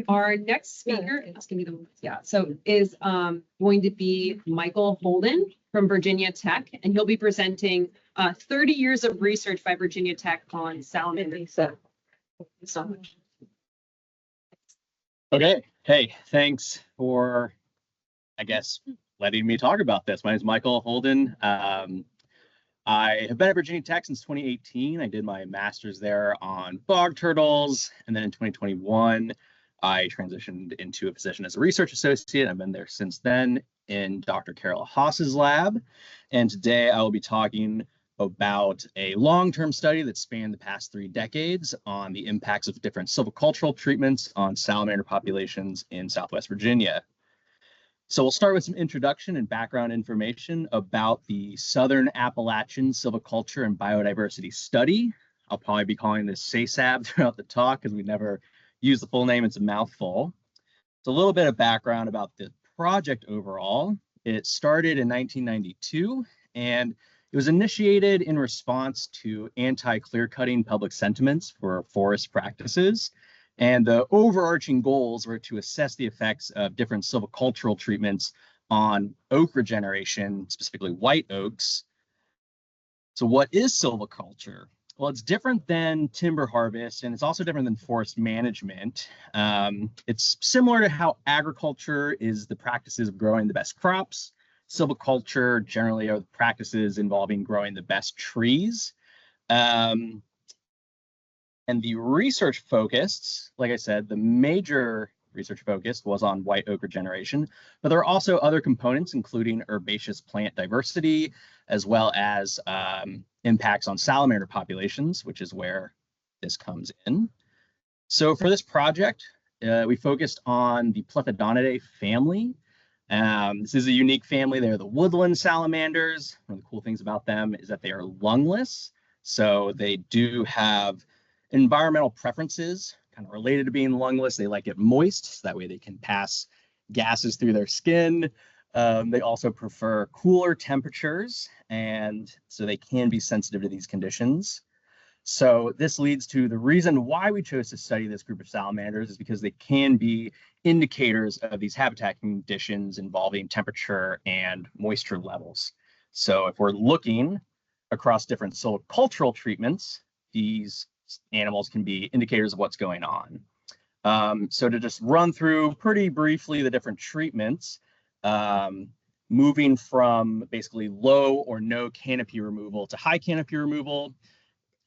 Our next speaker is going to be is going to be Michael Holden from Virginia Tech, and he'll be presenting 30 years of research by Virginia Tech on salamanders. So much. Okay. Hey, thanks for, I guess, letting me talk about this. My name is Michael Holden. I have been at Virginia Tech since 2018. I did my master's there on bog turtles, and then in 2021, I transitioned into a position as a research associate. I've been there since then in Dr. Carola Haas's lab, and today I will be talking about a long-term study that spanned the past 3 decades on the impacts of different silvicultural treatments on salamander populations in Southwest Virginia. So we'll start with some introduction and background information about the Southern Appalachian Silviculture and Biodiversity Study. I'll probably be calling this SASAB throughout the talk because we never use the full name. It's a mouthful. So a little bit of background about the project overall. It started in 1992, and it was initiated in response to anti-clear-cutting public sentiments for forest practices. And the overarching goals were to assess the effects of different silvicultural treatments on oak regeneration, specifically white oaks. So what is silviculture? Well, it's different than timber harvest, and it's also different than forest management. It's similar to how agriculture is the practices of growing the best crops. Silviculture generally are the practices involving growing the best trees. And the research focused, like I said, the major research focus was on white oak regeneration, but there are also other components, including herbaceous plant diversity, as well as impacts on salamander populations, which is where this comes in. So for this project, we focused on the Plethodontidae family. This is a unique family. They're the woodland salamanders. One of the cool things about them is that they are lungless. So they do have environmental preferences kind of related to being lungless. They like it moist, so that way they can pass gases through their skin. They also prefer cooler temperatures, and so they can be sensitive to these conditions. So this leads to the reason why we chose to study this group of salamanders is because they can be indicators of these habitat conditions involving temperature and moisture levels. So if we're looking across different silvicultural treatments, these animals can be indicators of what's going on. So to just run through pretty briefly the different treatments, moving from basically low or no canopy removal to high canopy removal,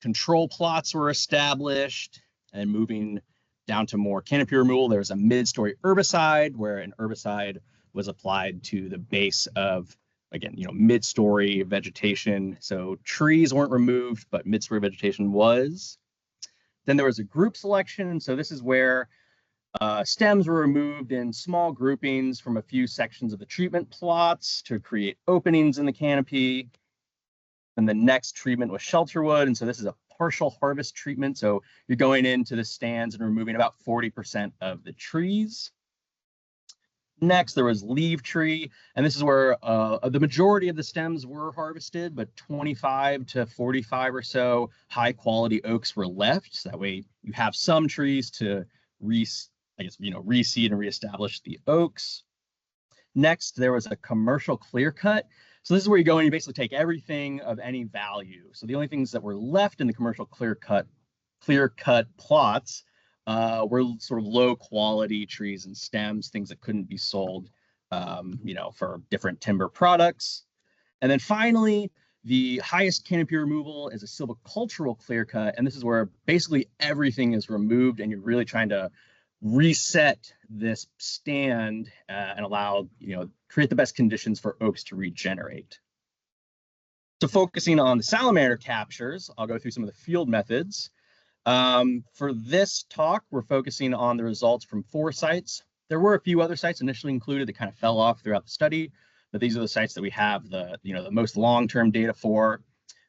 control plots were established, and moving down to more canopy removal, there was a mid-story herbicide where an herbicide was applied to the base of, again, mid-story vegetation. So trees weren't removed, but mid-story vegetation was. Then there was a group selection. So this is where stems were removed in small groupings from a few sections of the treatment plots to create openings in the canopy. And the next treatment was shelterwood. And so this is a partial harvest treatment. So you're going into the stands and removing about 40% of the trees. Next, there was leaf tree, and this is where the majority of the stems were harvested, but 25 to 45 or so high quality oaks were left. So that way you have some trees to reseed and reestablish the oaks. Next, there was a commercial clear cut. So this is where you go and you basically take everything of any value. So the only things that were left in the commercial clear cut plots were sort of low quality trees and stems, things that couldn't be sold, for different timber products. And then finally, the highest canopy removal is a silvicultural clear cut. And this is where basically everything is removed and you're really trying to reset this stand and allow, create the best conditions for oaks to regenerate. So focusing on the salamander captures, I'll go through some of the field methods. For this talk, we're focusing on the results from 4 sites. There were a few other sites initially included that kind of fell off throughout the study, but these are the sites that we have the most long-term data for.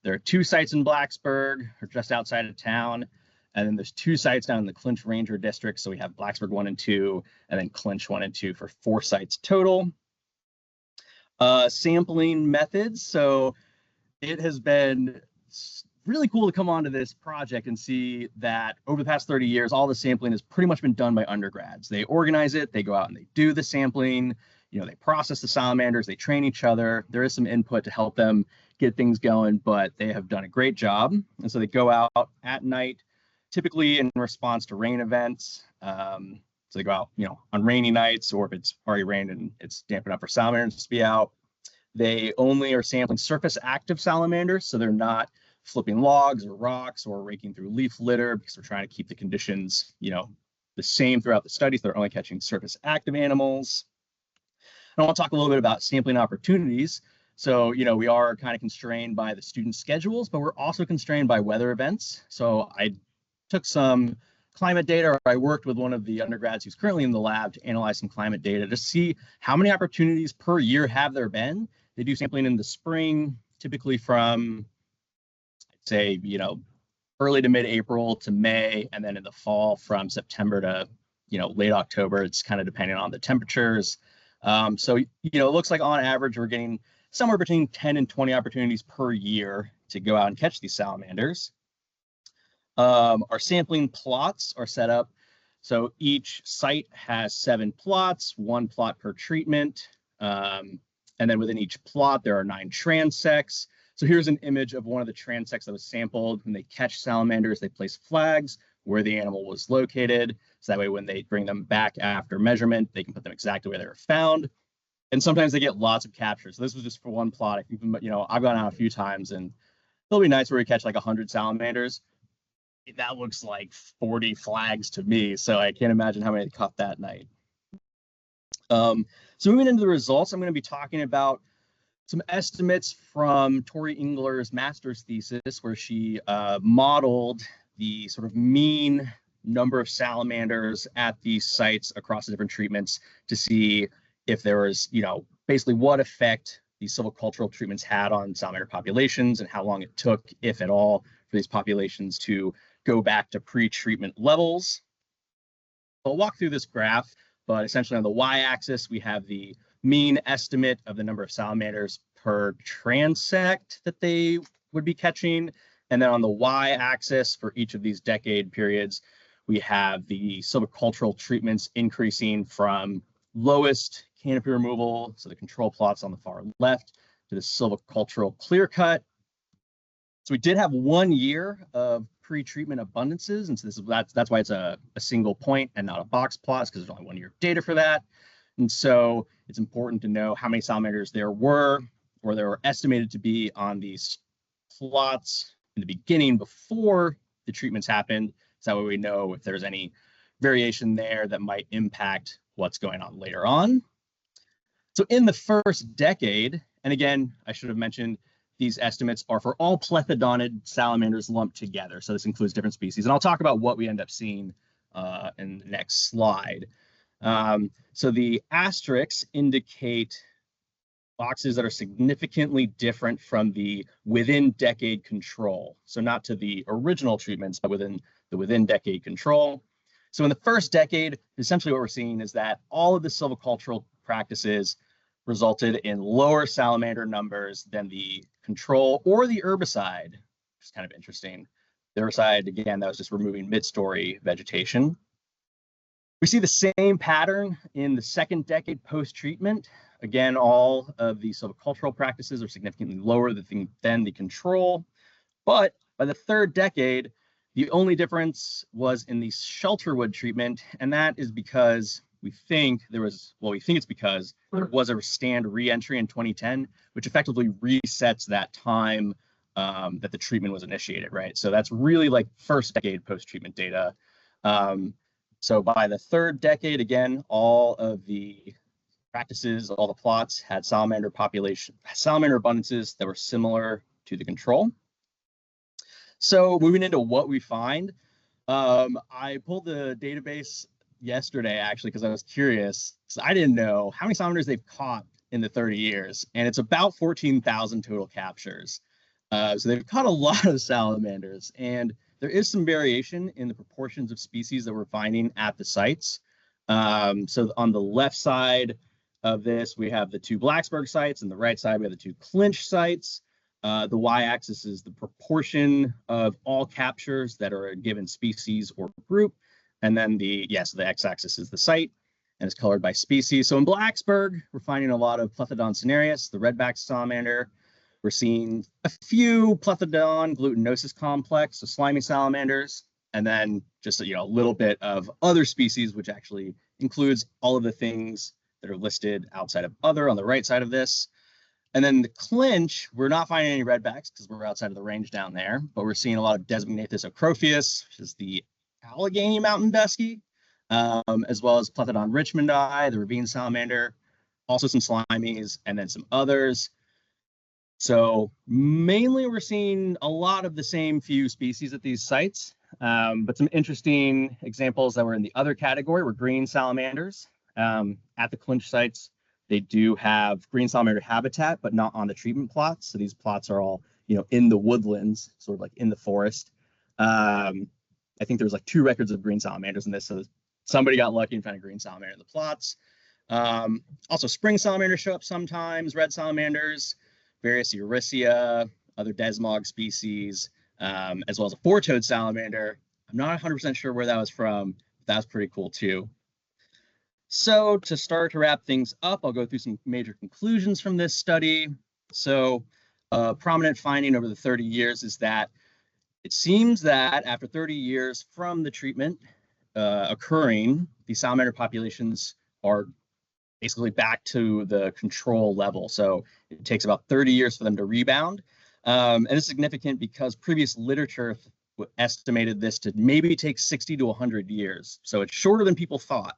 There are 2 sites in Blacksburg, or just outside of town, and then there's 2 sites down in the Clinch Ranger District. So we have Blacksburg 1 and 2, and then Clinch 1 and 2 for 4 sites total. Sampling methods. So it has been really cool to come onto this project and see that over the past 30 years, all the sampling has pretty much been done by undergrads. They organize it, they go out and they do the sampling, they process the salamanders, they train each other. There is some input to help them get things going, but they have done a great job. And so they go out at night, typically in response to rain events. So they go out, on rainy nights, or if it's already rained and it's damp enough for salamanders to be out. They only are sampling surface active salamanders, so they're not flipping logs or rocks or raking through leaf litter, because we're trying to keep the conditions, the same throughout the studies. They're only catching surface active animals. And I want to talk a little bit about sampling opportunities. So, we are kind of constrained by the student schedules, but we're also constrained by weather events. So I took some climate data, or I worked with one of the undergrads who's currently in the lab to analyze some climate data to see how many opportunities per year have there been. They do sampling in the spring, typically from, I'd say, early to mid-April to May, and then in the fall from September to, late October. It's kind of depending on the temperatures. So, it looks like on average, we're getting somewhere between 10 and 20 opportunities per year to go out and catch these salamanders. Our sampling plots are set up. So each site has 7 plots, 1 plot per treatment. And then within each plot, there are 9 transects. So here's an image of one of the transects that was sampled. When they catch salamanders, they place flags where the animal was located. So that way, when they bring them back after measurement, they can put them exactly where they were found. And sometimes they get lots of captures. So this was just for 1 plot. I think, I've gone out a few times, and there'll be nights where we catch like 100 salamanders. That looks like 40 flags to me. So I can't imagine how many they caught that night. So moving into the results, I'm going to be talking about some estimates from Tori Engler's master's thesis, where she modeled the sort of mean number of salamanders at these sites across the different treatments to see if there was, basically what effect these silvicultural treatments had on salamander populations and how long it took, if at all, for these populations to go back to pre-treatment levels. I'll walk through this graph, but essentially on the y-axis, we have the mean estimate of the number of salamanders per transect that they would be catching. And then on the y-axis for each of these decade periods, we have the silvicultural treatments increasing from lowest canopy removal, so the control plots on the far left, to the silvicultural clear cut. So we did have 1 year of pre-treatment abundances, and so that's why it's a single point and not a box plot, because there's only 1 year of data for that. And so it's important to know how many salamanders there were, or there were estimated to be on these plots in the beginning before the treatments happened, so that way we know if there's any variation there that might impact what's going on later on. So in the first decade, and again, I should have mentioned, these estimates are for all plethodonid salamanders lumped together. So this includes different species. And I'll talk about what we end up seeing in the next slide. So the asterisks indicate boxes that are significantly different from the within decade control. So not to the original treatments, but within the within decade control. So in the first decade, essentially what we're seeing is that all of the silvicultural practices resulted in lower salamander numbers than the control or the herbicide, which is kind of interesting. The herbicide, again, that was just removing mid-story vegetation. We see the same pattern in the second decade post-treatment. Again, all of the silvicultural practices are significantly lower than the control. But by the third decade, the only difference was in the shelterwood treatment, and that is because we think it's because there was a stand re-entry in 2010, which effectively resets that time that the treatment was initiated, right? So that's really like first decade post-treatment data. So by the third decade, again, all of the practices, all the plots had salamander abundances that were similar to the control. So moving into what we find, I pulled the database yesterday, actually, because I was curious. So I didn't know how many salamanders they've caught in the 30 years, and it's about 14,000 total captures. So they've caught a lot of salamanders, and there is some variation in the proportions of species that we're finding at the sites. So on the left side of this, we have the 2 Blacksburg sites, and the right side, we have the 2 Clinch sites. The y-axis is the proportion of all captures that are a given species or group. And then the x-axis is the site, and it's colored by species. So in Blacksburg, we're finding a lot of Plethodon cinereus, the redback salamander. We're seeing a few Plethodon glutinosus complex, so slimy salamanders, and then just a little bit of other species, which actually includes all of the things that are listed outside of other on the right side of this. And then the clinch, we're not finding any redbacks because we're outside of the range down there, but we're seeing a lot of Desmognathus acrophius, which is the Allegheny mountain dusky, as well as Plethodon richmondi, the ravine salamander, also some slimies, and then some others. So mainly we're seeing a lot of the same few species at these sites, but some interesting examples that were in the other category were green salamanders. At the clinch sites, they do have green salamander habitat, but not on the treatment plots. So these plots are all, in the woodlands, sort of like in the forest. I think there's like 2 records of green salamanders in this. So somebody got lucky and found a green salamander in the plots. Also spring salamanders show up sometimes, red salamanders, various Eurycia, other desmog species, as well as a 4-toed salamander. I'm not 100% sure where that was from, but that was pretty cool too. So to start to wrap things up, I'll go through some major conclusions from this study. So a prominent finding over the 30 years is that it seems that after 30 years from the treatment occurring, the salamander populations are basically back to the control level. So it takes about 30 years for them to rebound. And it's significant because previous literature estimated this to maybe take 60 to 100 years. So it's shorter than people thought.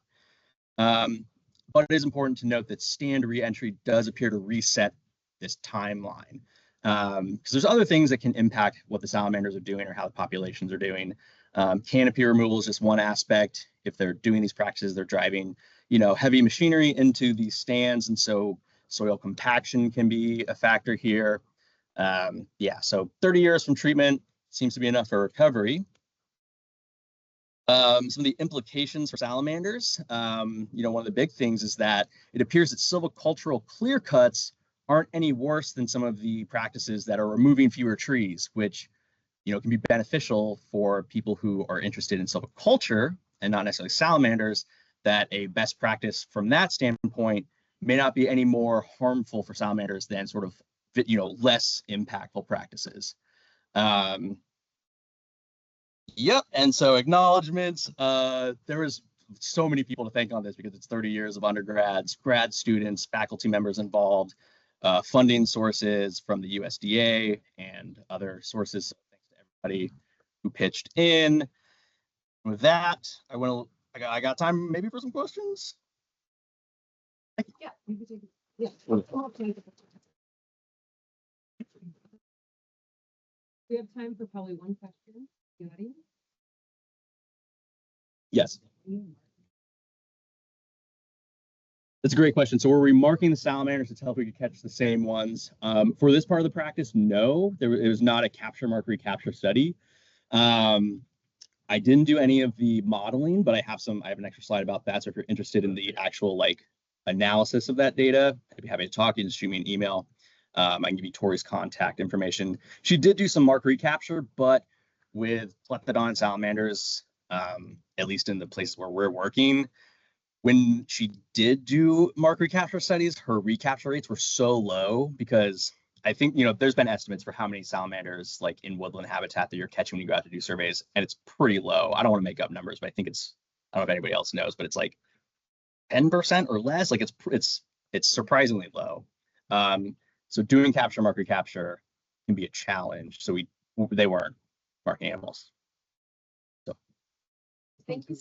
But it is important to note that stand reentry does appear to reset this timeline. Because there's other things that can impact what the salamanders are doing or how the populations are doing. Canopy removal is just one aspect. If they're doing these practices, they're driving, heavy machinery into these stands, and so soil compaction can be a factor here. So 30 years from treatment seems to be enough for recovery. Some of the implications for salamanders, one of the big things is that it appears that silvicultural clear cuts aren't any worse than some of the practices that are removing fewer trees, which can be beneficial for people who are interested in silviculture and not necessarily salamanders, that a best practice from that standpoint may not be any more harmful for salamanders than sort of, less impactful practices. Yep, and so acknowledgements. There was so many people to thank on this because it's 30 years of undergrads, grad students, faculty members involved, funding sources from the USDA and other sources. So thanks to everybody who pitched in. With that, I got time maybe for some questions. Yeah, we could take it. Yeah. We have time for probably one question. The audience? Yes. That's a great question. So we're remarking the salamanders to tell if we could catch the same ones. For this part of the practice, no, it was not a capture mark recapture study. I didn't do any of the modeling, but I have an extra slide about that. So if you're interested in the actual analysis of that data, I'd be happy to talk. You can just shoot me an email. I can give you Tori's contact information. She did do some mark recapture, but with Plethodon salamanders, at least in the places where we're working, when she did do mark recapture studies, her recapture rates were so low because I think, there's been estimates for how many salamanders in woodland habitat that you're catching when you go out to do surveys, and it's pretty low. I don't want to make up numbers, but I think I don't know if anybody else knows, but it's 10% or less. It's surprisingly low. So doing capture mark recapture can be a challenge. So they weren't marking animals. So thank you.